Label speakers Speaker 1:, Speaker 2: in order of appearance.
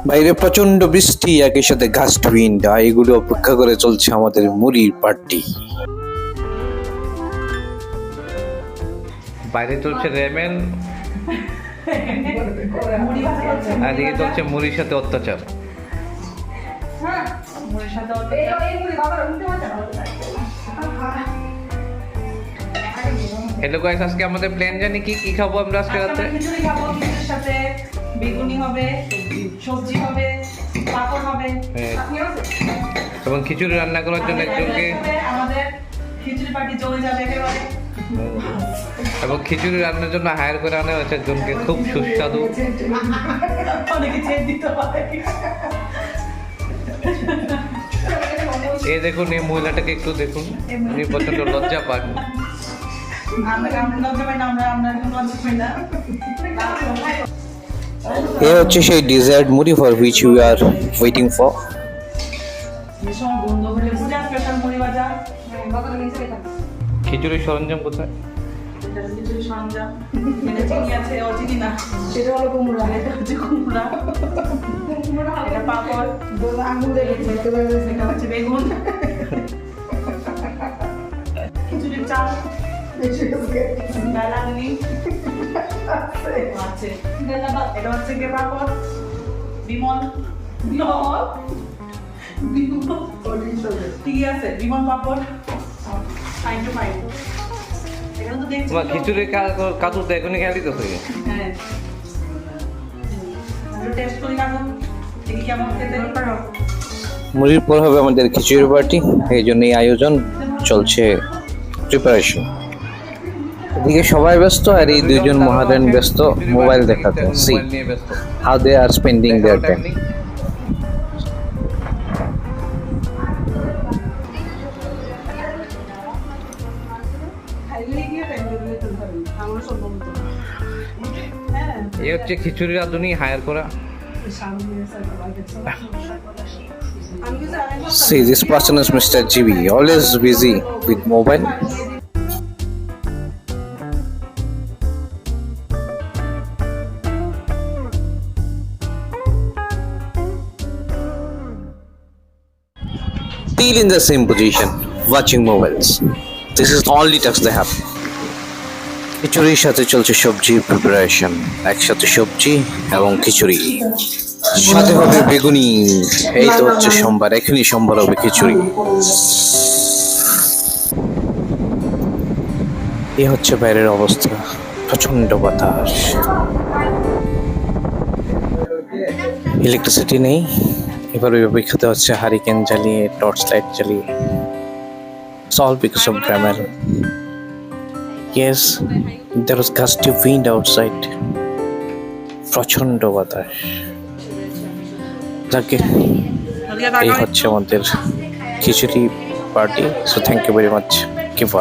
Speaker 1: বাইরে প্রচন্ড বৃষ্টি, একই সাথে গাস্ট উইন্ড, এগুলো অপেক্ষা করে চলছে আমাদের মুড়ির পার্টি।
Speaker 2: বাইরে চলছে রেমেন, আর এদিকে চলছে মুড়ির সাথে অত্যাচার। হ্যালো গাইস, আজকে আমাদের প্ল্যান জানি কি কি খাবো আমরা আজকে রাতে।
Speaker 3: খিচুড়ি খাবো, খিচুড়ির সাথে বেগুনি হবে, সবজি হবে, পাপড় হবে।
Speaker 2: এবং খিচুড়ি রান্না করার জন্য একজনকে,
Speaker 3: আমাদের খিচুড়ি পার্টি জমে যাবে একেবারে।
Speaker 2: এবং খিচুড়ি রান্নার জন্য হায়ার করে আনা হয়েছে একজনকে, খুব সুস্বাদু।
Speaker 3: অনেকে চেয়ে দিতে পারে।
Speaker 2: এই দেখুন, এই মহিলাটাকে একটু দেখুন, উনি প্রচন্ড লজ্জা পান।
Speaker 1: এ হচ্ছে সেই ডিজার্ট মুড়ি for which you are waiting for.
Speaker 2: খিচুড়ির সরঞ্জাম কোথায়?
Speaker 3: সেটা হলো কুমড়া, এটা হচ্ছে কুমড়া, এটা পাপড়, আঙুল এটা হচ্ছে বেগুন, খিচুড়ির চাল, বেলানি আছে, এটা হচ্ছে কে পাপড়, বিমল ঠিক আছে, বিমল পাপড়, ফাইন টু ফাইন।
Speaker 2: তোমার খিচুড়ির কাতু তো এখনই খেয়ালি তো থেকে।
Speaker 3: হ্যাঁ, টেস্ট করি কাকু, দেখি কেমন খেতে পারো।
Speaker 1: মুড়ির পর হবে আমাদের খিচুড়ি পার্টি, এই জন্যই আয়োজন চলছে, প্রিপারেশন। এদিকে সবাই ব্যস্ত, আর এই দুইজন মহাদেন ব্যস্ত মোবাইল দেখাতে। See how they are spending their time.
Speaker 2: এই হচ্ছে খিচুড়ি রাঁধুনি হায়ার করা।
Speaker 1: See, this person is Mr. GB, always busy with mobile. Still in the same position, watching mobiles. This is the only task they have. খিচুড়ির সাথে চলছে সবজি preparation, একসাথে সবজি এবং খিচুড়ি, সাথে হবে বেগুনি। এই তো হচ্ছে সোমবার, এখনই সোমবার হবে খিচুড়ি। এই হচ্ছে বাইরের অবস্থা, প্রচন্ড বাতাস, ইলেকট্রিসিটি নেই। এবার ওই অপেক্ষাতে হচ্ছে হারিকেন জ্বালিয়ে, টর্চ লাইট জ্বালিয়ে। It's all because of grammar. Yes, there was gusty wind outside. প্রচন্ড বাতাস। যাকে এই হচ্ছে আমাদের khichuri party. So thank you very much.